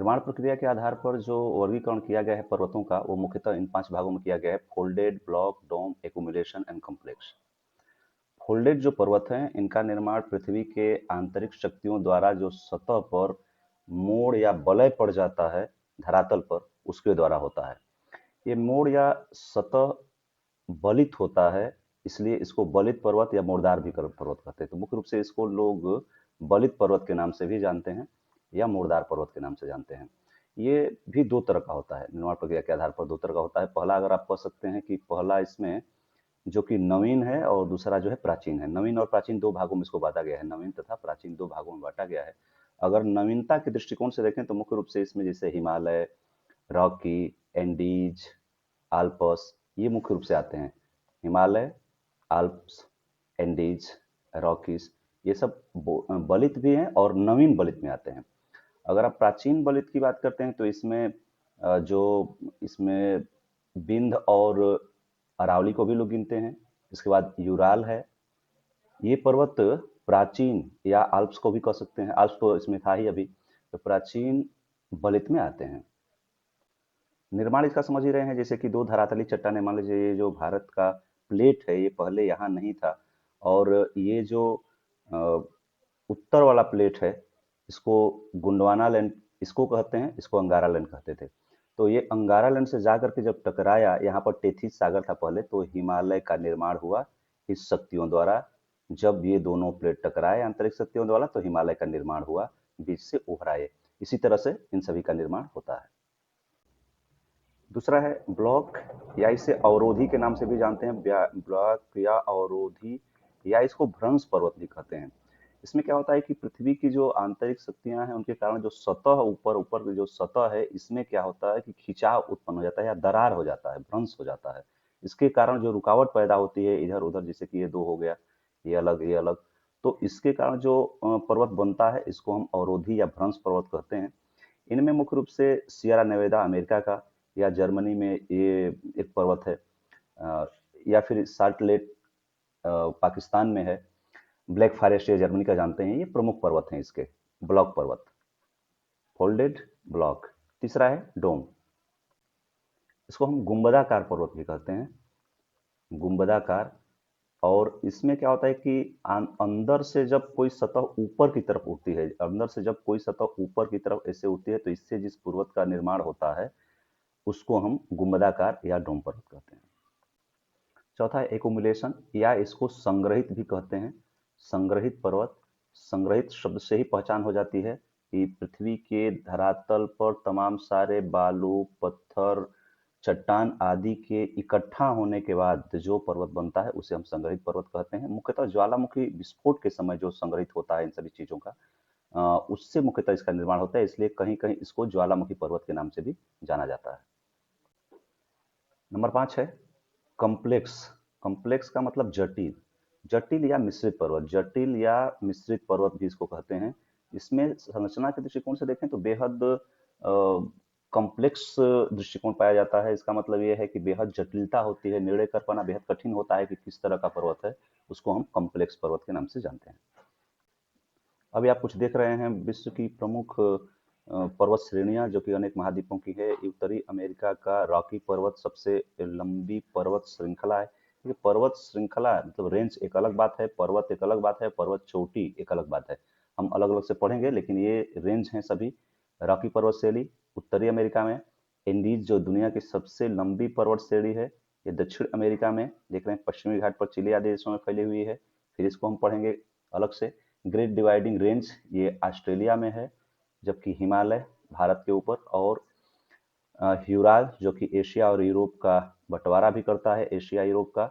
निर्माण प्रक्रिया के आधार पर जो वर्गीकरण किया गया है पर्वतों का, वो मुख्यतः इन 5 भागों में किया गया है: folded, block, dome, accumulation and complex. Folded जो पर्वत हैं, इनका निर्माण पृथ्वी के आंतरिक शक्तियों द्वारा जो सतह पर मोड़ या वलय पड़ जाता है धरातल पर, उसके द्वारा होता है। ये मोड़ या सतह बलित होता है, इसलिए इसको बलित पर्वत या मोड़दार भी पर्वत कहते हैं। तो मुख्य रूप से इसको लोग बलित पर्वत के नाम से भी जानते हैं या मोड़दार पर्वत के नाम से जानते हैं। ये भी दो तरह का होता है, निर्माण प्रक्रिया के आधार पर दो तरह का होता है। पहला अगर आप कह सकते हैं कि पहला इसमें जो कि नवीन है और दूसरा जो है प्राचीन है। नवीन और प्राचीन दो भागों में इसको बांटा गया है, नवीन तथा प्राचीन दो भागों में बांटा गया है। अगर नवीनता के दृष्टिकोण से देखें तो मुख्य रूप से इसमें जैसे हिमालय, रॉकी, एंडीज, आल्प्स, ये मुख्य रूप से आते हैं। हिमालय, आल्प्स, एंडीज, रॉकीज, ये सब बलित भी हैं और नवीन बलित में आते हैं। अगर आप प्राचीन बलित की बात करते हैं तो इसमें जो इसमें विंध्य और अरावली को भी लोग गिनते हैं। इसके बाद यूराल है। ये पर्वत प्राचीन या आल्प्स को भी कह सकते हैं, आल्प्स तो इसमें था ही अभी, तो प्राचीन बलित में आते हैं। निर्माण इसका समझ ही रहे हैं, जैसे कि दो धरातली चट्टानें, मान लीजिए ये जो भारत का प्लेट है, ये पहले यहाँ नहीं था, और ये जो अ, उत्तर वाला प्लेट है, इसको गुंडवाना लैंड इसको कहते हैं, इसको अंगारा लैंड कहते थे। तो ये अंगारा लैंड से जा करके जब टकराया, यहाँ पर टेथिस सागर था पहले, तो हिमालय का निर्माण हुआ इस शक्तियों द्वारा। जब ये दोनों प्लेट टकराए आंतरिक शक्तियों द्वारा, तो हिमालय का निर्माण हुआ, बीच से उभरा ये। इसी तरह से इन सभी का निर्माण होता है। दूसरा है ब्लॉक, या इसे अवरोधी के नाम से भी जानते हैं। ब्लॉक या अवरोधी, या इसको भ्रंश पर्वत भी कहते हैं। इसमें क्या होता है कि पृथ्वी की जो आंतरिक शक्तियां हैं, उनके कारण जो सतह ऊपर ऊपर की जो सतह है, इसमें क्या होता है कि खिंचाव उत्पन्न हो जाता है या दरार हो जाता है, भ्रंश हो जाता है। इसके कारण जो रुकावट पैदा होती है इधर उधर, जैसे कि ये दो हो गया, ये अलग ये अलग, तो इसके कारण जो पर्वत बनता है, इसको हम अवरोधी या भ्रंश पर्वत कहते हैं। इनमें मुख्य रूप से सियरा नेवेदा अमेरिका का, या जर्मनी में ये एक पर्वत है, अ, या फिर साल्ट लेक पाकिस्तान में है। ब्लैक फॉरेस्ट ये जर्मनी का जानते हैं। ये प्रमुख पर्वत हैं इसके, ब्लॉक पर्वत, फोल्डेड, ब्लॉक। तीसरा है डोम, इसको हम गुंबदाकार पर्वत भी कहते हैं, गुंबदाकार। और इसमें क्या होता है कि अंदर से जब कोई सतह ऊपर की तरफ उठती है, अंदर से जब कोई सतह ऊपर की तरफ ऐसे उठती है, तो इससे जिस पर्वत का निर्माण होता है, उसको हम गुंबदाकार या डोम पर्वत कहते हैं। चौथा है एकुमुलेशन, या इसको संग्रहित भी कहते हैं, संग्रहित पर्वत। संग्रहित शब्द से ही पहचान हो जाती है कि पृथ्वी के धरातल पर तमाम सारे बालू, पत्थर, चट्टान आदि के इकट्ठा होने के बाद जो पर्वत बनता है, उसे हम संग्रहित पर्वत कहते हैं। मुख्यतः ज्वालामुखी विस्फोट के समय जो संग्रहित होता है इन सभी चीजों का, उससे मुख्यतः इसका निर्माण होता है, इसलिए कहीं कहीं इसको ज्वालामुखी पर्वत के नाम से भी जाना जाता है। नंबर 5 है कॉम्प्लेक्स। कॉम्प्लेक्स का मतलब जटिल, जटिल या मिश्रित पर्वत, जटिल या मिश्रित पर्वत भी इसको कहते हैं। इसमें संरचना के दृष्टिकोण से देखें तो बेहद कॉम्प्लेक्स दृष्टिकोण पाया जाता है। इसका मतलब ये है कि बेहद जटिलता होती है, निर्णय कर पाना बेहद कठिन होता है कि किस तरह का पर्वत है, उसको हम कॉम्प्लेक्स पर्वत के नाम से जानते हैं। अभी आप कुछ देख रहे हैं विश्व की प्रमुख पर्वत श्रेणियां, जो कि अनेक महाद्वीपों की है। उत्तरी अमेरिका का रॉकी पर्वत सबसे लंबी पर्वत श्रृंखला है। ये पर्वत श्रृंखला मतलब रेंज एक अलग बात है, पर्वत एक अलग बात है, पर्वत चोटी एक अलग बात है, हम अलग अलग से पढ़ेंगे, लेकिन ये रेंज हैं सभी। रॉकी पर्वत श्रेणी उत्तरी अमेरिका में। एंडीज जो दुनिया की सबसे लंबी पर्वत श्रेणी है, ये दक्षिण अमेरिका में, देख रहे हैं पश्चिमी घाट पर चिली आदि देशों में फैली हुई है, फिर इसको हम पढ़ेंगे अलग से। ग्रेट डिवाइडिंग रेंज ये ऑस्ट्रेलिया में है, जबकि हिमालय भारत के ऊपर, और ह्यूराल जो कि एशिया और यूरोप का बंटवारा भी करता है, एशिया यूरोप का।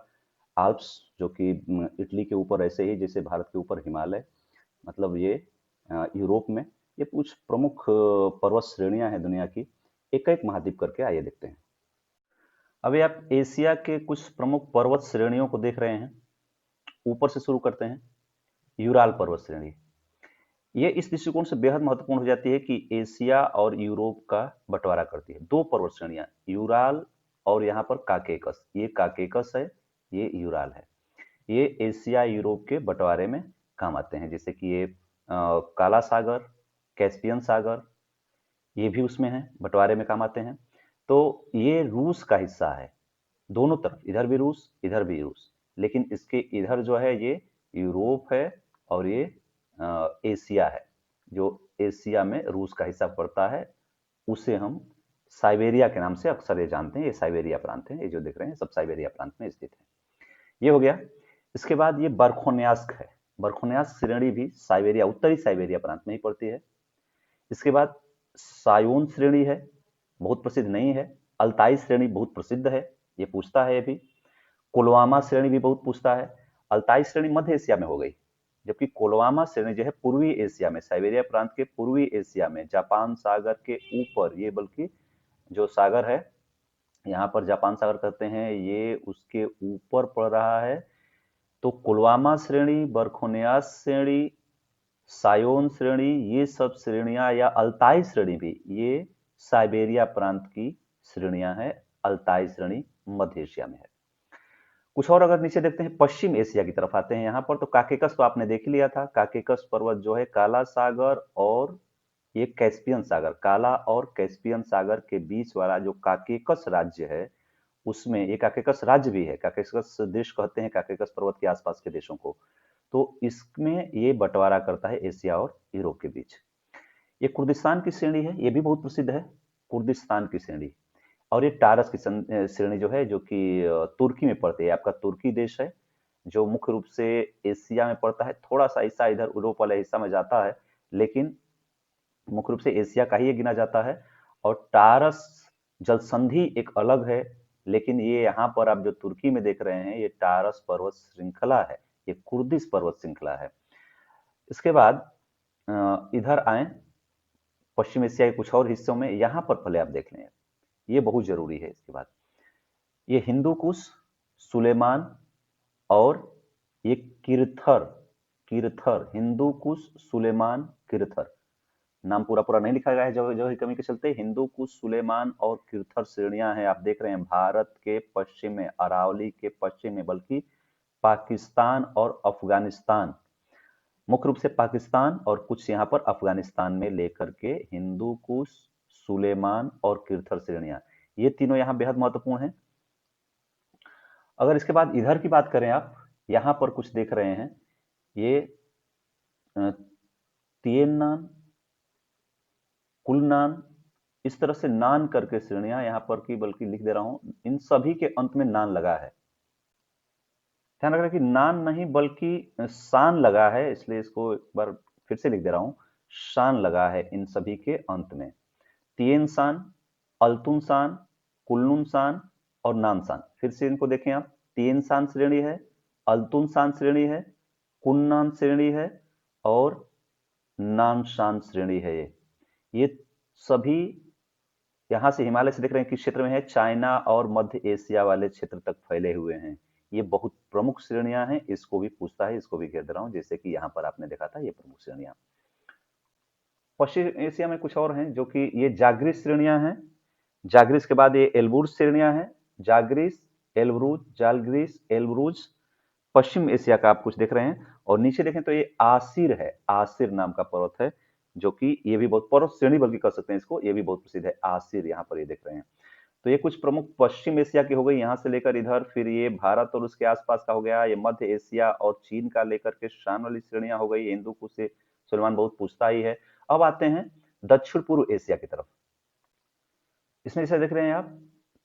आल्प्स जो कि इटली के ऊपर ऐसे ही जैसे भारत के ऊपर हिमालय, मतलब ये यूरोप में। ये कुछ प्रमुख पर्वत श्रेणियां हैं दुनिया की। एक एक महाद्वीप करके आइए देखते हैं। अभी आप एशिया के कुछ प्रमुख पर्वत श्रेणियों को देख रहे हैं। ऊपर से शुरू करते हैं, यूराल पर्वत श्रेणी। ये इस दृष्टिकोण से बेहद महत्वपूर्ण हो जाती है कि एशिया और यूरोप का बंटवारा करती है। दो पर्वत श्रेणियां, यूराल और यहाँ पर काकेकस, ये काकेकस है, ये यूराल है। ये एशिया यूरोप के बंटवारे में काम आते हैं, जैसे कि ये काला सागर, कैस्पियन सागर, ये भी उसमें है, बंटवारे में काम आते हैं। तो ये रूस का हिस्सा है, दोनों तरफ, इधर भी रूस इधर भी रूस, लेकिन इसके इधर जो है ये यूरोप है और ये एशिया है। जो एशिया में रूस का हिस्सा पड़ता है उसे हम साइबेरिया के नाम से अक्सर ये जानते हैं। ये साइबेरिया प्रांत है, ये जो दिख रहे हैं सब साइबेरिया प्रांत में स्थित है। ये हो गया। इसके बाद ये बरखोनियास्क है। बरखोनियास्क श्रेणी भी साइबेरिया, उत्तरी साइबेरिया प्रांत में ही पड़ती है। इसके बाद सायोन श्रेणी है, बहुत प्रसिद्ध नहीं है। अल्ताई श्रेणी बहुत प्रसिद्ध है, ये पूछता है। ये भी कोलवामा श्रेणी भी बहुत पूछता है। अल्ताई श्रेणी मध्य एशिया में हो गई, जबकि कोलवामा श्रेणी जो है पूर्वी एशिया में, साइबेरिया प्रांत के पूर्वी एशिया में, जापान सागर के ऊपर, ये बल्कि जो सागर है यहाँ पर जापान सागर कहते हैं, ये उसके ऊपर पड़ रहा है। तो कोलवामा श्रेणी, बरखोनियास श्रेणी, सायोन श्रेणी, ये सब श्रेणियां, या अल्ताई श्रेणी भी, ये साइबेरिया प्रांत की श्रेणियां हैं। अल्ताई श्रेणी मध्य एशिया में है। कुछ और अगर नीचे देखते हैं, पश्चिम एशिया की तरफ आते हैं यहाँ पर, तो काकेकस तो आपने देख लिया था। काकेकस पर्वत जो है काला सागर और ये कैस्पियन सागर, काला और कैस्पियन सागर के बीच वाला जो काकेकस राज्य है, उसमें ये काकेकस राज्य भी है। काकेकस देश कहते हैं काकेकस पर्वत के आसपास के देशों को। तो इसमें ये बंटवारा करता है एशिया और यूरोप के बीच। ये कुर्दिस्तान की श्रेणी है, ये भी बहुत प्रसिद्ध है, कुर्दिस्तान की श्रेणी। और ये टारस की श्रेणी जो है, जो कि तुर्की में पड़ती है। आपका तुर्की देश है जो मुख्य रूप से एशिया में पड़ता है, थोड़ा सा हिस्सा इधर यूरोप वाले हिस्सा में जाता है, लेकिन मुख्य रूप से एशिया का ही ये गिना जाता है। और टारस जलसंधि एक अलग है, लेकिन ये यहाँ पर आप जो तुर्की में देख रहे हैं, ये टारस पर्वत श्रृंखला है, ये कुर्दिश पर्वत श्रृंखला है। इसके बाद इधर आए पश्चिम एशिया के कुछ और हिस्सों में, यहाँ पर पहले आप देख लें, ये बहुत जरूरी है। इसके बाद ये हिंदू कुश, सुलेमान और ये किरथर, किरथर, हिंदू कुश, सुलेमान, किरथर, नाम पूरा पूरा नहीं लिखा गया है जो जो कमी के चलते। हिंदू कुश, सुलेमान और किरथर श्रेणियां हैं, आप देख रहे हैं, भारत के पश्चिम में, अरावली के पश्चिम में, बल्कि पाकिस्तान और अफगानिस्तान, मुख्य रूप से पाकिस्तान और कुछ यहाँ पर अफगानिस्तान में लेकर के हिंदू कुश, सुलेमान और किरथर श्रेणियां, ये तीनों यहाँ बेहद महत्वपूर्ण हैं। अगर इसके बाद इधर की बात करें, आप यहाँ पर कुछ देख रहे हैं, ये तिएन्नान, कुलनान, इस तरह से नान करके श्रेणियां यहाँ पर की, बल्कि लिख दे रहा हूं, इन सभी के अंत में नान लगा है। ध्यान रखना कि नान नहीं बल्कि शान लगा है, इसलिए इसको एक बार फिर से लिख दे रहा हूं, शान लगा है इन सभी के अंत में। तिएन शान, अल्तुन शान, कुल्लुन शान और नान शान। फिर से इनको देखें आप, तिएन शान श्रेणी है, अल्तुन शान श्रेणी है, कुन्नान श्रेणी है और नान शान श्रेणी है। ये सभी यहाँ से हिमालय से देख रहे हैं किस क्षेत्र में है, चाइना और मध्य एशिया वाले क्षेत्र तक फैले हुए हैं। ये बहुत प्रमुख श्रेणियां हैं, इसको भी पूछता है, इसको भी घेर दे रहा हूं, जैसे कि यहाँ पर आपने देखा था ये प्रमुख श्रेणियां। पश्चिम एशिया में कुछ और हैं, जो कि ये जाग्रिस श्रेणियां हैं। जाग्रिस के बाद ये एल्बुर्ज श्रेणियां हैं, जाग्रिस, एल्ब्रुज, जालग्रिस, एल्ब्रुज। पश्चिम एशिया का आप कुछ देख रहे हैं। और नीचे देखें तो ये आसिर है, आसिर नाम का पर्वत है, जो कि ये भी बहुत, पर्वत श्रेणी बल्कि कह सकते हैं इसको, ये भी बहुत प्रसिद्ध है, आसिर, यहाँ पर ये देख रहे हैं। तो ये कुछ प्रमुख पश्चिम एशिया की हो गई, यहाँ से लेकर इधर, फिर ये भारत और उसके आसपास का हो गया, ये मध्य एशिया और चीन का लेकर के शान वाली श्रेणियां हो गई। हिंदू कुश से सुलेमान बहुत पूछता ही है। अब आते हैं दक्षिण पूर्व एशिया की तरफ। इसमें जैसे देख रहे हैं आप,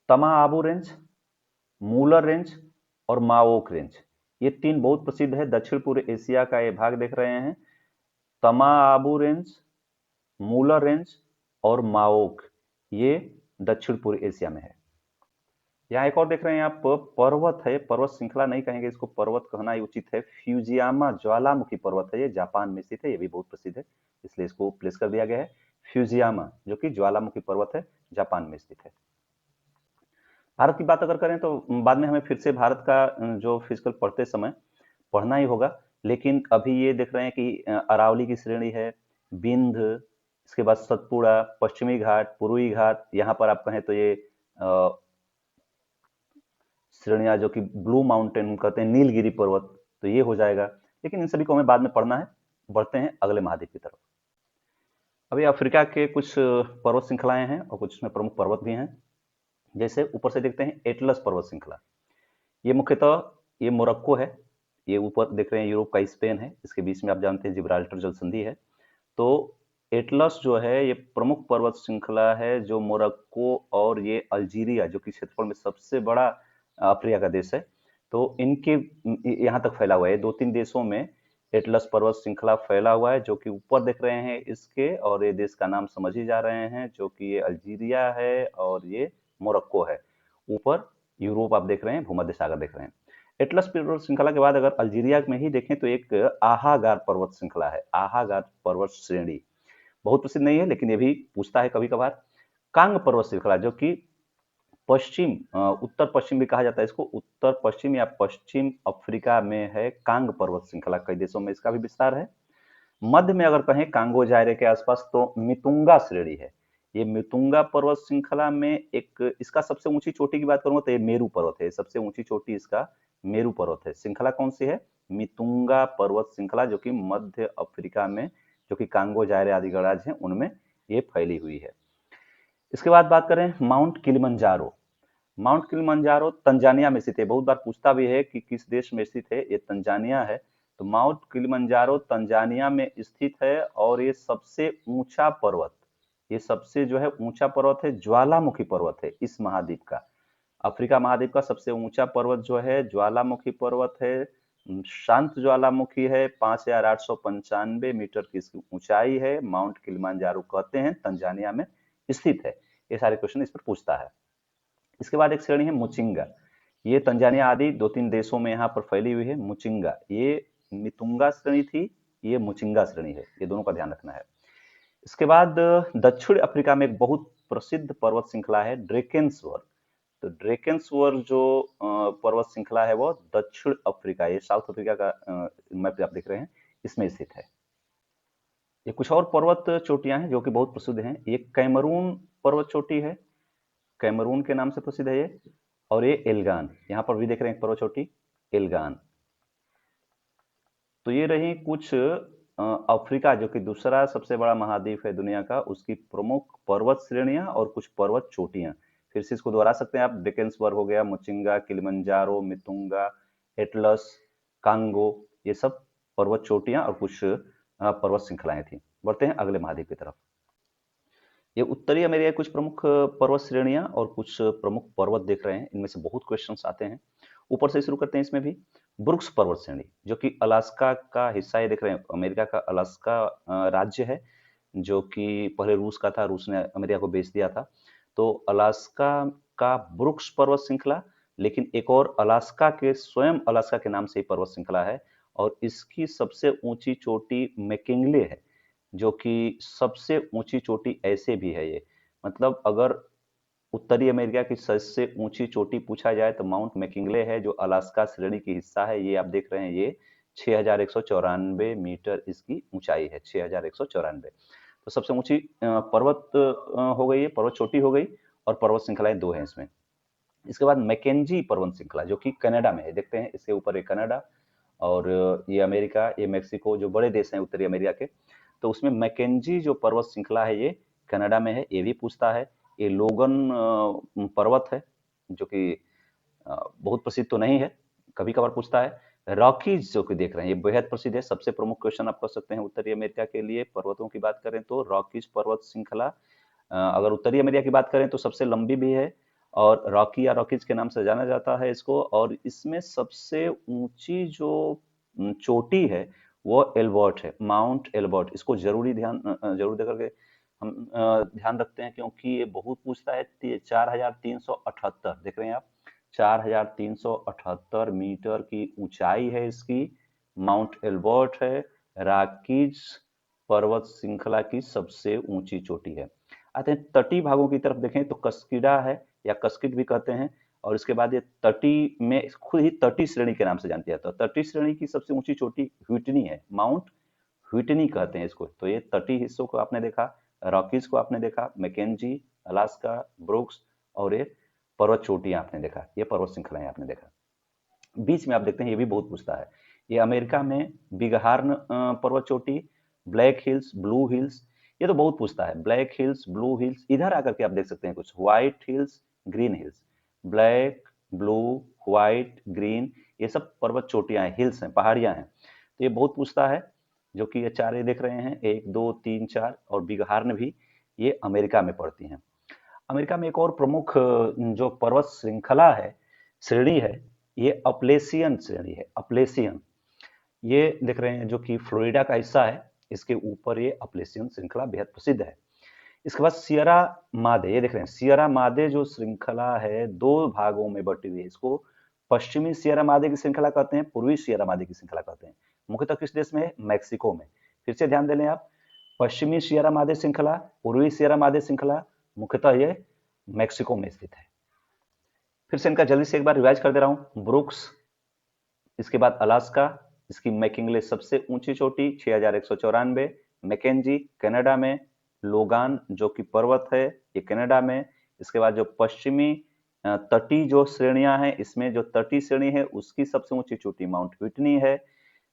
तमा आबू रेंज, मूलर रेंज और माओक रेंज, ये तीन बहुत प्रसिद्ध है। दक्षिण पूर्व एशिया का ये भाग देख रहे हैं, तमा आबू रेंज, मूलर रेंज और माओक, ये दक्षिण पूर्व एशिया में है। यहाँ एक और देख रहे हैं आप, पर्वत है, पर्वत श्रृंखला नहीं कहेंगे इसको, पर्वत कहना ही उचित है। फ्यूजियामा ज्वालामुखी पर्वत है, ये जापान में स्थित है, ये भी बहुत प्रसिद्ध है, इसलिए इसको प्लेस कर दिया गया है। फ्यूजियामा जो कि ज्वालामुखी पर्वत है, जापान में स्थित है। भारत की बात अगर करें तो बाद में हमें फिर से भारत का जो फिजिकल पढ़ते समय पढ़ना ही होगा, लेकिन अभी ये देख रहे हैं कि अरावली की श्रेणी है, बिंद, इसके बाद सतपुड़ा, पश्चिमी घाट, पूर्वी घाट, यहाँ पर आप कहें तो ये श्रेणियां जो कि ब्लू माउंटेन कहते हैं, नीलगिरी पर्वत, तो ये हो जाएगा। लेकिन इन सभी को हमें बाद में पढ़ना है। बढ़ते हैं अगले महाद्वीप की तरफ। अभी अफ्रीका के कुछ पर्वत श्रृंखलाएं हैं और कुछ उसमें प्रमुख पर्वत भी हैं। जैसे ऊपर से देखते हैं एटलस पर्वत श्रृंखला। ये मुख्यतः ये मोरक्को है। ये ऊपर देख रहे हैं यूरोप का स्पेन है। इसके बीच में आप जानते हैं जिब्राल्टर जल संधि है। तो एटलस जो है ये प्रमुख पर्वत श्रृंखला है जो मोरक्को और ये अल्जीरिया जो कि क्षेत्रफल में सबसे बड़ा अफ्रीका का देश है। तो इनके यहाँ तक फैला हुआ है। दो तीन देशों में एटलस पर्वत श्रृंखला फैला हुआ है जो कि ऊपर देख रहे हैं इसके, और ये देश का नाम समझ ही जा रहे हैं जो कि ये अल्जीरिया है और ये मोरक्को है। ऊपर यूरोप आप देख रहे हैं, भूमध्य सागर देख रहे हैं। एटलस पर्वत श्रृंखला के बाद अगर अल्जीरिया में ही देखें तो एक आहागार पर्वत श्रृंखला है, आहागार पर्वत श्रेणी। बहुत प्रसिद्ध नहीं है लेकिन ये भी पूछता है कभी कभार। कांग पर्वत श्रृंखला जो कि पश्चिम उत्तर पश्चिम भी कहा जाता है इसको, उत्तर पश्चिम या पश्चिम अफ्रीका में है कांग पर्वत श्रृंखला। कई देशों में इसका भी विस्तार है। मध्य में अगर कहें कांगो जायरे के आसपास तो मितुंगा श्रेणी है। ये मितुंगा पर्वत श्रृंखला में एक इसका सबसे ऊंची चोटी की बात करूंगा तो ये मेरू पर्वत है। सबसे ऊंची चोटी इसका मेरू पर्वत है। श्रृंखला कौन सी है? मितुंगा पर्वत श्रृंखला जो कि मध्य अफ्रीका में, जो कि कांगो जायरे आदि गणराज्य हैं उनमें ये फैली हुई है। इसके बाद बात करें mount Kilimanjaro. Mount Kilimanjaro Tanzania में स्थित है। बहुत बार पूछता भी है कि किस देश में स्थित है, ये तंजानिया है। तो माउंट किलिमंजारो तंजानिया में स्थित है और ये सबसे ऊंचा पर्वत, ये सबसे जो है ऊंचा पर्वत है, ज्वालामुखी पर्वत है इस महाद्वीप का। अफ्रीका महाद्वीप का सबसे ऊंचा पर्वत जो है ज्वालामुखी पर्वत है। शांत ज्वालामुखी है। 5,895 मीटर की इसकी ऊंचाई है। माउंट किलिमंजारो कहते हैं, तंजानिया में स्थित है। ये सारे क्वेश्चन इस पर पूछता है। इसके बाद एक श्रेणी है मुचिंगा। ये तंजानिया आदि दो तीन देशों में यहाँ पर फैली हुई है। मुचिंगा ये मितुंगा श्रेणी थी, ये मुचिंगा श्रेणी है। ये दोनों का ध्यान रखना है। इसके बाद दक्षिण अफ्रीका में एक बहुत प्रसिद्ध पर्वत श्रृंखला है ड्रेकेंसवर्थ। तो ड्रेकेंसवर्थ जो पर्वत श्रृंखला है वो दक्षिण अफ्रीका, ये साउथ अफ्रीका का मैप आप देख रहे हैं, इसमें स्थित है। ये कुछ और पर्वत चोटियां हैं जो कि बहुत प्रसिद्ध हैं। ये कैमरून पर्वत चोटी है, कैमरून के नाम से प्रसिद्ध है ये। और ये एल्गान, यहाँ पर भी देख रहे हैं पर्वत चोटी एल्गान। तो ये रही कुछ अफ्रीका जो कि दूसरा सबसे बड़ा महाद्वीप है दुनिया का, उसकी प्रमुख पर्वत श्रेणियां और कुछ पर्वत चोटियां। फिर से इसको दोहरा सकते हैं आप। ड्रेकेंसबर्ग हो गया, मुचिंगा, किलिमंजारो, मितुंगा, एटलस, कांगो, ये सब पर्वत चोटियां और कुछ पर्वत श्रृंखलाएं थी। बढ़ते हैं अगले महाद्वीप की तरफ। ये उत्तरी अमेरिका की कुछ प्रमुख पर्वत श्रेणियां और कुछ प्रमुख पर्वत देख रहे हैं। इनमें से बहुत क्वेश्चंस आते हैं। ऊपर से शुरू करते हैं। इसमें भी ब्रुक्स पर्वत श्रेणी जो कि अलास्का का हिस्सा है, देख रहे हैं अमेरिका का अलास्का राज्य है, जो कि पहले रूस का था, रूस ने अमेरिका को बेच दिया था। तो अलास्का का ब्रुक्स पर्वत श्रृंखला, लेकिन एक और अलास्का के स्वयं अलास्का के नाम से ही पर्वत श्रृंखला है। और इसकी सबसे ऊंची चोटी मैकिंले है, जो कि सबसे ऊंची चोटी ऐसे भी है ये, मतलब अगर उत्तरी अमेरिका की सबसे ऊंची चोटी पूछा जाए तो माउंट मैकिंले है जो अलास्का श्रेणी की हिस्सा है। ये आप देख रहे हैं, ये 6,194 मीटर इसकी ऊंचाई है, 6,194। तो सबसे ऊंची पर्वत हो गई है, पर्वत चोटी हो गई। और पर्वत श्रृंखलाएं दो हैं इसमें। इसके बाद मैकेंजी पर्वत श्रृंखला जो कि कनाडा में है, देखते हैं इसके ऊपर है कनाडा और ये अमेरिका, ये मेक्सिको, जो बड़े देश हैं उत्तरी अमेरिका के। तो उसमें मैकेंजी जो पर्वत श्रृंखला है ये कनाडा में है। ये भी पूछता है। ये लोगन पर्वत है जो कि बहुत प्रसिद्ध तो नहीं है, कभी कभार पूछता है। रॉकीज जो कि देख रहे हैं ये बेहद प्रसिद्ध है। सबसे प्रमुख क्वेश्चन आप कर सकते हैं उत्तरी अमेरिका के लिए पर्वतों की बात करें तो रॉकीज पर्वत श्रृंखला। अगर उत्तरी अमेरिका की बात करें तो सबसे लंबी भी है और रॉकी या रॉकीज के नाम से जाना जाता है इसको। और इसमें सबसे ऊंची जो चोटी है वो एल्बर्ट है, माउंट एल्बर्ट। इसको जरूर देकर के हम ध्यान रखते हैं क्योंकि ये बहुत पूछता है। 4,378 देख रहे हैं आप, 4,378 मीटर की ऊंचाई है इसकी। माउंट एल्बर्ट है, रॉकीज पर्वत श्रृंखला की सबसे ऊंची चोटी है। आते हैं तटीय भागों की तरफ, देखें तो कस्कीडा है या कस्किड भी कहते हैं। और इसके बाद ये तटीय में खुद ही तटीय श्रेणी के नाम से जानते जाता है। तटीय श्रेणी की सबसे ऊंची चोटी व्हिटनी है, माउंट व्हिटनी कहते हैं इसको। तो ये तटीय हिस्सों को आपने देखा, रॉकीज को आपने देखा, मैकेंजी, अलास्का, ब्रुक्स और ये पर्वत चोटियां आपने देखा, ये पर्वत श्रृंखलाएं आपने देखा। बीच में आप देखते हैं ये भी बहुत पूछता है। ये अमेरिका में बिगहार्न पर्वत चोटी, ब्लैक हिल्स, ब्लू हिल्स, ये तो बहुत पूछता है, ब्लैक हिल्स, ब्लू हिल्स, इधर आकर के आप देख सकते हैं कुछ, white hills, green hills, black, blue, white, green, ये सब पर्वत चोटियां हैं, हिल्स हैं, पहाड़ियां हैं। तो ये बहुत पूछता है, जो कि ये चार ये देख रहे हैं, 1 2 3 4, और बिगहार्न भी, ये अमेरिका में पड़ती हैं। अमेरिका में एक और प्रमुख जो पर्वत श्रृंखला है, श्रेणी है, ये अपलेशियन श्रेणी है, अपलेशियन। ये देख रहे हैं जो कि फ्लोरिडा का हिस्सा है, इसके ऊपर ये अपलेशियन श्रृंखला बेहद प्रसिद्ध है। इसके बाद सियरा मादे, ये देख रहे हैं सियरा मादे जो श्रृंखला है, दो भागों में बटी हुई है। इसको पश्चिमी सियरा मादे की श्रृंखला कहते हैं, पूर्वी सियरा मादे की श्रृंखला कहते हैं। मुख्यतः किस देश में है? मैक्सिको में। फिर से ध्यान दे लें आप, पश्चिमी सियरा मादे श्रृंखला, पूर्वी सियरा मादे श्रृंखला, मुख्यतः ये मैक्सिको में स्थित है। फिर से इनका जल्दी से एक बार रिवाइज कर दे रहा हूं। ब्रुक्स, इसके बाद अलास्का, इसकी मैकिंगले सबसे ऊंची चोटी 6194, मैकेंजी कनाडा में, लोगान जो कि पर्वत है ये कनाडा में। इसके बाद जो पश्चिमी तटीय जो श्रेणियां हैं, इसमें जो तटीय श्रेणी है उसकी सबसे ऊंची चोटी माउंट व्हिटनी है।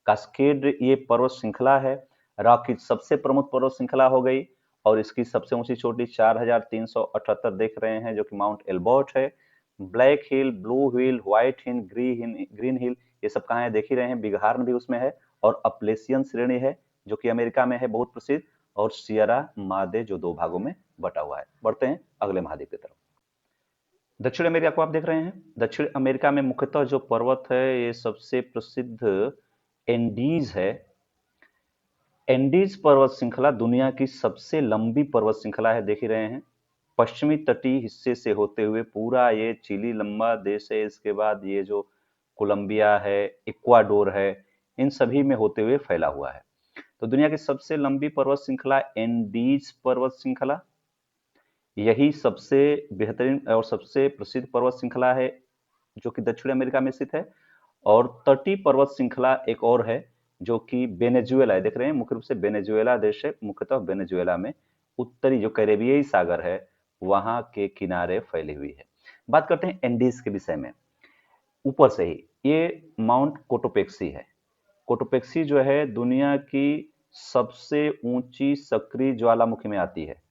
कास्केड ये पर्वत श्रृंखला है। रॉकीज सबसे प्रमुख पर्वत श्रृंखला हो गई, और इसकी सबसे ऊंची चोटी 4378 देख रहे हैं, जो कि माउंट एल्बर्ट है। ब्लैक हिल, ब्लू हिल, व्हाइट हिल, ग्रीन हिल, ये सब कहाँ है देख ही रहे हैं, बिगहार्न भी उसमें है। और अपलेशियन श्रेणी है जो कि अमेरिका में है, बहुत प्रसिद्ध। और सियरा मादे जो दो भागों में बटा हुआ है। बढ़ते हैं अगले महाद्वीप की तरफ। दक्षिण अमेरिका को आप देख रहे हैं। दक्षिण अमेरिका में मुख्यतः जो पर्वत है, ये सबसे प्रसिद्ध एंडीज है। एंडीज पर्वत श्रृंखला दुनिया की सबसे लंबी पर्वत श्रृंखला है, देख ही रहे हैं। पश्चिमी तटीय हिस्से से होते हुए पूरा ये चिली लंबा देश है, इसके बाद ये जो कोलंबिया है, इक्वाडोर है, इन सभी में होते हुए फैला हुआ है। तो दुनिया की सबसे लंबी पर्वत श्रृंखला एंडीज पर्वत श्रृंखला, यही सबसे बेहतरीन और सबसे प्रसिद्ध पर्वत श्रृंखला है जो कि दक्षिण अमेरिका में स्थित है। और तटीय पर्वत श्रृंखला एक और है जो कि वेनेजुएला है, देख रहे हैं, मुख्य रूप से वेनेजुएला देश है, मुख्यतः वेनेजुएला में उत्तरी जो कैरेबियाई सागर है वहां के किनारे फैली हुई है। बात करते हैं एंडीज के विषय में। ऊपर से ही ये माउंट कोटोपेक्सी है। कोटोपेक्सी जो है दुनिया की सबसे ऊंची सक्रिय ज्वालामुखी में आती है।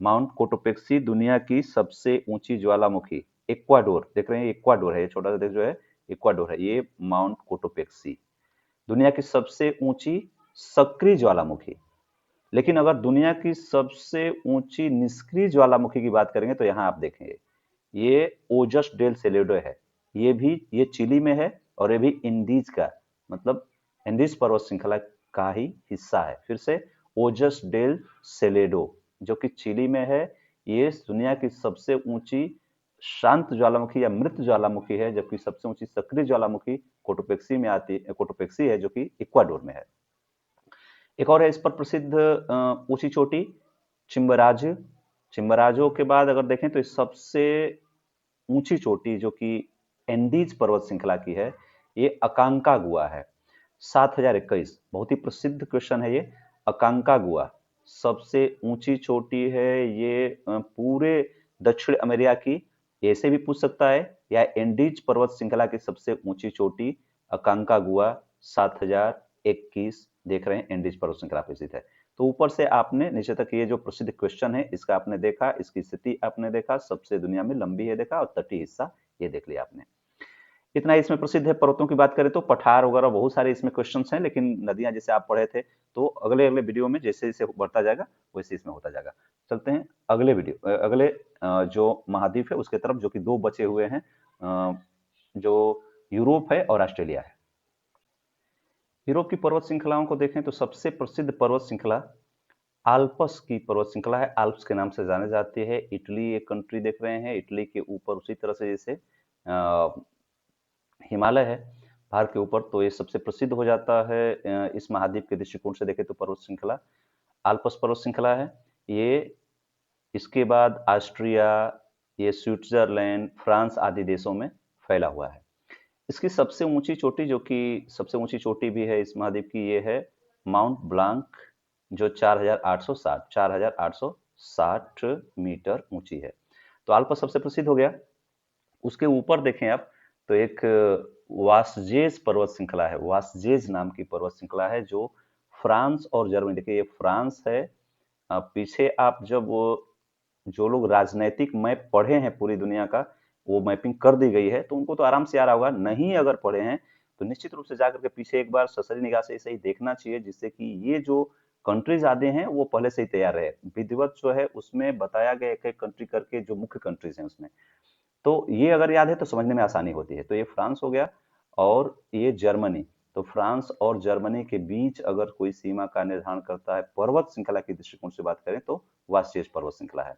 माउंट कोटोपेक्सी दुनिया की सबसे ऊंची ज्वालामुखी, इक्वाडोर देख रहे हैं, इक्वाडोर है, ये छोटा सा देश जो है इक्वाडोर है, ये माउंट कोटोपेक्सी दुनिया की सबसे ऊंची सक्रिय ज्वालामुखी। लेकिन अगर दुनिया की सबसे ऊंची निष्क्रिय ज्वालामुखी की बात करेंगे तो यहां आप देखेंगे ये ओजस डेल सेलेडो है। ये चिली में है, और ये भी इंडीज का, मतलब इंडीज पर्वत श्रृंखला का ही हिस्सा है। फिर से ओजस डेल सेलेडो जो कि चिली में है, ये दुनिया की सबसे ऊंची शांत ज्वालामुखी या मृत ज्वालामुखी है, जबकि सबसे ऊंची सक्रिय ज्वालामुखी कोटोपेक्सी में आती है, कोटोपेक्सी है जो कि इक्वाडोर में है। एक और है इस पर प्रसिद्ध ऊंची चोटी, चिम्बराज। चिम्बराजो के बाद अगर देखें तो सबसे ऊंची चोटी जो कि एंडीज पर्वत श्रृंखला की है, ये अकांकागुआ है, 7021, बहुत ही प्रसिद्ध क्वेश्चन है ये। अकांकागुआ सबसे ऊंची चोटी है, ये पूरे दक्षिण अमेरिका की, ऐसे भी पूछ सकता है, या एंडीज पर्वत श्रृंखला की सबसे ऊंची चोटी अकांकागुआ 7021 देख रहे हैं, एंडीज पर्वत श्रृंखला पे स्थित है। तो ऊपर से आपने नीचे तक ये जो प्रसिद्ध क्वेश्चन है इसका आपने देखा, इसकी स्थिति आपने देखा, सबसे दुनिया में लंबी है देखा, और तटीय हिस्सा ये देख लिया आपने। इतना इसमें प्रसिद्ध है। पर्वतों की बात करें तो पठार वगैरह बहुत सारे इसमें क्वेश्चंस हैं, लेकिन नदियां जैसे आप पढ़े थे, तो अगले अगले वीडियो में जैसे जैसे बढ़ता जाएगा वैसे इसमें होता जाएगा। चलते हैं अगले वीडियो, अगले जो महाद्वीप है उसके तरफ, जो कि दो बचे हुए हैं, जो यूरोप है और ऑस्ट्रेलिया है। यूरोप की पर्वत श्रृंखलाओं को देखें तो सबसे प्रसिद्ध पर्वत श्रृंखला आल्प्स की पर्वत श्रृंखला है, आल्प्स के नाम से जाने जाती है। इटली एक कंट्री देख रहे हैं, इटली के ऊपर उसी तरह से जैसे हिमालय है भारत के ऊपर, तो ये सबसे प्रसिद्ध हो जाता है इस महाद्वीप के दृष्टिकोण से देखें तो पर्वत श्रृंखला आल्प्स पर्वत श्रृंखला है ये। इसके बाद ऑस्ट्रिया, ये स्विट्जरलैंड, फ्रांस आदि देशों में फैला हुआ है। इसकी सबसे ऊंची चोटी, जो कि सबसे ऊंची चोटी भी है इस महाद्वीप की, ये है माउंट ब्लांक, जो 4860 मीटर ऊंची है। तो आल्प्स सबसे प्रसिद्ध हो गया। उसके ऊपर देखें आप तो एक वासजेज पर्वत श्रृंखला है, वासजेज नाम की पर्वत श्रृंखला है, जो फ्रांस और जर्मनी, देखिए ये फ्रांस है, पीछे आप जब जो लोग राजनैतिक मैप पढ़े हैं पूरी दुनिया का, वो मैपिंग कर दी गई है, तो उनको तो आराम से आ रहा होगा। नहीं अगर पढ़े हैं तो निश्चित रूप से जाकर के पीछे एक बार ससरी निगाह से इसे ही देखना चाहिए, जिससे कि ये जो कंट्रीज आते हैं वो पहले से ही तैयार रहे। विधिवत जो है उसमें बताया गया एक एक कंट्री करके, जो मुख्य कंट्रीज हैं उसमें, तो ये अगर याद है तो समझने में आसानी होती है। तो ये फ्रांस हो गया और ये जर्मनी। तो फ्रांस और जर्मनी के बीच अगर कोई सीमा का निर्धारण करता है पर्वत श्रृंखला के दृष्टिकोण से बात करें तो वास्यज पर्वत श्रृंखला है।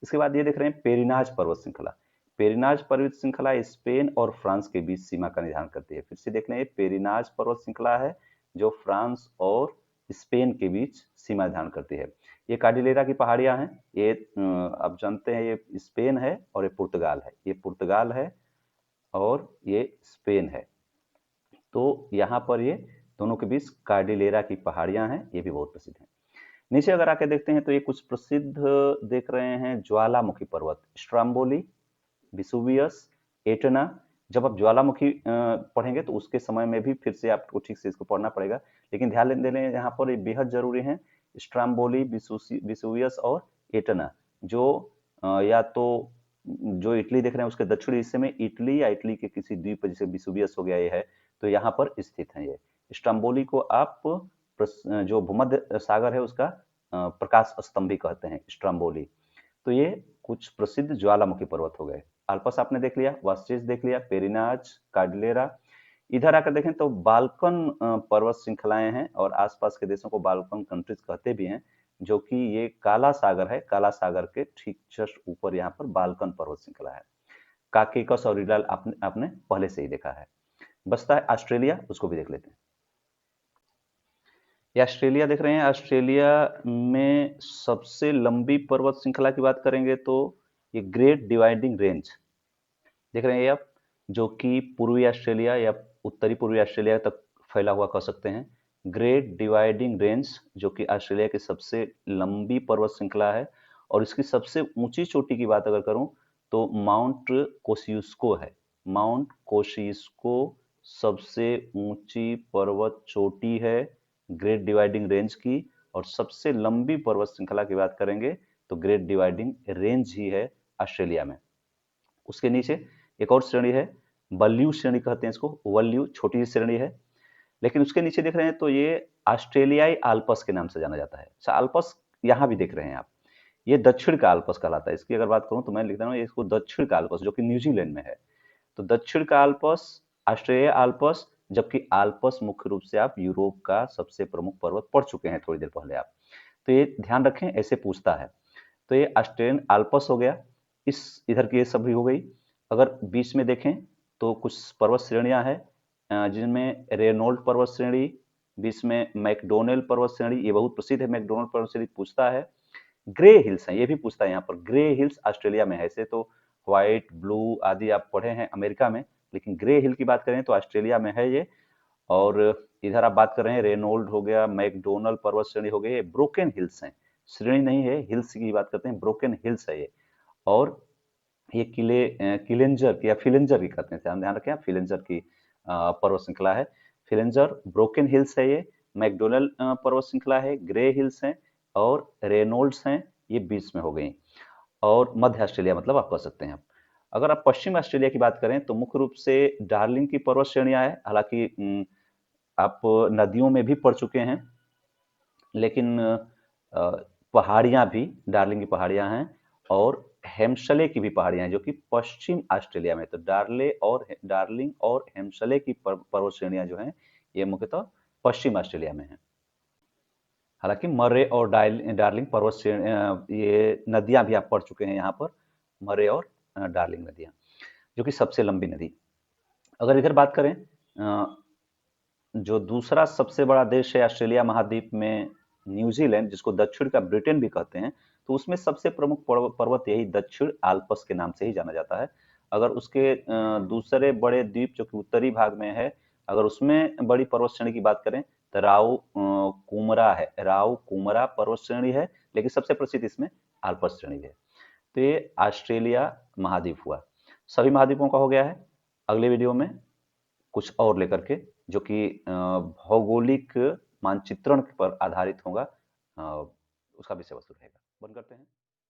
इसके बाद ये देख रहे हैं पेरिनाज पर्वत श्रृंखला। पेरिनाज पर्वत श्रृंखला स्पेन और फ्रांस के बीच सीमा का निर्धारण करती है। फिर से देख लें, पेरिनाज पर्वत श्रृंखला है जो फ्रांस और स्पेन के बीच सीमा निर्धारण करती है। ये कार्डिलेरा की पहाड़ियां हैं। ये आप जानते हैं ये स्पेन है और ये पुर्तगाल है। ये पुर्तगाल है और ये स्पेन है। तो यहाँ पर ये दोनों के बीच कार्डिलेरा की पहाड़ियां हैं, ये भी बहुत प्रसिद्ध हैं। नीचे अगर आके देखते हैं तो ये कुछ प्रसिद्ध देख रहे हैं ज्वालामुखी पर्वत, स्ट्राम्बोली, विसुवियस, एटना। जब आप ज्वालामुखी पढ़ेंगे तो उसके समय में भी फिर से आपको ठीक से इसको पढ़ना पड़ेगा, लेकिन ध्यान देने यहाँ पर ये बेहद जरूरी है। स्ट्राम्बोली, विसुवियस और एटना, जो या तो जो इटली देख रहे हैं उसके दक्षिणी हिस्से में इटली या इटली के किसी द्वीप पर, जैसे विसुवियस हो गया ये है, तो यहाँ पर स्थित है ये। स्ट्राम्बोली को आप जो भूमध्य सागर है उसका प्रकाश स्तंभ भी कहते हैं, स्ट्राम्बोली। तो ये कुछ प्रसिद्ध ज्वालामुखी पर्वत हो गए। अल्पस आपने देख लिया, वास्टिस देख लिया, पेरिनाज, कार्डिलेरा। इधर आकर देखें तो बाल्कन पर्वत श्रृंखलाएं हैं और आसपास के देशों को बाल्कन कंट्रीज कहते भी हैं, जो कि ये काला सागर है, काला सागर के ठीक जस्ट ऊपर यहाँ पर बाल्कन पर्वत श्रृंखला है। काकेकस और रिडाल आपने पहले से ही देखा है। बचता है ऑस्ट्रेलिया, उसको भी देख लेते हैं। ये ऑस्ट्रेलिया देख रहे हैं। ऑस्ट्रेलिया में सबसे लंबी पर्वत श्रृंखला की बात करेंगे तो ये ग्रेट डिवाइडिंग रेंज देख रहे हैं आप, जो कि पूर्वी ऑस्ट्रेलिया या उत्तरी पूर्वी ऑस्ट्रेलिया तक फैला हुआ कह सकते हैं। ग्रेट डिवाइडिंग रेंज जो कि ऑस्ट्रेलिया की सबसे लंबी पर्वत श्रृंखला है, और इसकी सबसे ऊंची चोटी की बात अगर करूं तो माउंट कोसियुस्को है। माउंट कोसियुस्को सबसे ऊंची पर्वत चोटी है ग्रेट डिवाइडिंग रेंज की, और सबसे लंबी पर्वत श्रृंखला की बात करेंगे तो ग्रेट डिवाइडिंग रेंज ही है ऑस्ट्रेलिया में। उसके नीचे एक और श्रेणी है, वल्यू श्रेणी कहते हैं इसको। वल्यू छोटी सी श्रेणी है, लेकिन उसके नीचे देख रहे हैं तो ये ऑस्ट्रेलियाई आल्पस के नाम से जाना जाता है। अच्छा, आल्पस यहाँ भी देख रहे हैं आप, ये दक्षिण का आल्पस कहलाता है। इसकी अगर बात करूं तो मैं लिखता हूँ इसको दक्षिण का आल्पस, जो कि न्यूजीलैंड में है। तो दक्षिण का आल्पस, ऑस्ट्रेलिया आल्पस, जबकि आल्पस मुख्य रूप से आप यूरोप का सबसे प्रमुख पर्वत पढ़ चुके हैं थोड़ी देर पहले आप, तो ये ध्यान रखें, ऐसे पूछता है। तो ये ऑस्ट्रेलियन आल्पस हो गया। इस इधर की ये सभी हो गई। अगर बीच में देखें तो कुछ पर्वत श्रेणियां हैं जिनमें रेनोल्ड पर्वत श्रेणी, बीच में मैकडोनेल पर्वत श्रेणी, ये बहुत प्रसिद्ध है। मैकडोनेल पर्वत श्रेणी पूछता है। ग्रे हिल्स है, ये भी पूछता है यहाँ पर। ग्रे हिल्स ऑस्ट्रेलिया में है। ऐसे तो व्हाइट, ब्लू आदि आप पढ़े हैं अमेरिका में, लेकिन ग्रे हिल की बात करें तो ऑस्ट्रेलिया में है ये। और इधर आप बात कर रहे हैं रेनोल्ड हो गया, मैकडोनल पर्वत श्रेणी हो गई, ये ब्रोकन हिल्स हैं, श्रेणी नहीं है, हिल्स की बात करते हैं, ब्रोकन हिल्स है ये। और ये किलेंजर या फिलेंजर की कहते हैं, ध्यान रखें, फिलेंजर की पर्वत श्रृंखला है। फिलेंजर ब्रोकन हिल्स है ये। मैकडोनल पर्वत श्रृंखला है, ग्रे हिल्स हैं, और रेनोल्ड्स हैं, ये बीच में हो गई। और मध्य ऑस्ट्रेलिया मतलब आप कह सकते हैं। अगर आप पश्चिम ऑस्ट्रेलिया की बात करें तो मुख्य रूप से डार्लिंग की पर्वत श्रेणियां है। हालांकि आप नदियों में भी पढ़ चुके हैं, लेकिन पहाड़ियां भी डार्लिंग की पहाड़ियां हैं, और हेमशले की भी पहाड़ियां हैं जो कि पश्चिम ऑस्ट्रेलिया में। तो डार्लिंग और हेमशले की पर्वत श्रेणियां जो हैं ये मुख्यतः पश्चिम ऑस्ट्रेलिया में है। हालांकि मर्रे और डार्लिंग पर्वत श्रेणी, ये नदियां भी आप पढ़ चुके हैं यहाँ पर, मर्रे और डार्लिंग नदियां, जो कि सबसे लंबी नदी। अगर इधर बात करें, जो दूसरा सबसे बड़ा देश है ऑस्ट्रेलिया महाद्वीप में, न्यूजीलैंड, जिसको दक्षिण का ब्रिटेन भी कहते हैं, तो उसमें सबसे प्रमुख पर्वत यही दक्षिण आल्पस के नाम से ही जाना जाता है। अगर उसके दूसरे बड़े द्वीप जो कि उत्तरी भाग में है, अगर उसमें बड़ी पर्वत श्रेणी की बात करें तो राउ कुमरा है, राउ कुमरा पर्वत श्रेणी है, लेकिन सबसे प्रसिद्ध इसमें आल्पस श्रेणी है। तो ये ऑस्ट्रेलिया महाद्वीप हुआ। सभी महाद्वीपों का हो गया है। अगले वीडियो में कुछ और लेकर के, जो कि भौगोलिक मानचित्रण पर आधारित होगा। उसका विषय वस्तु रहेगा। बंद करते हैं।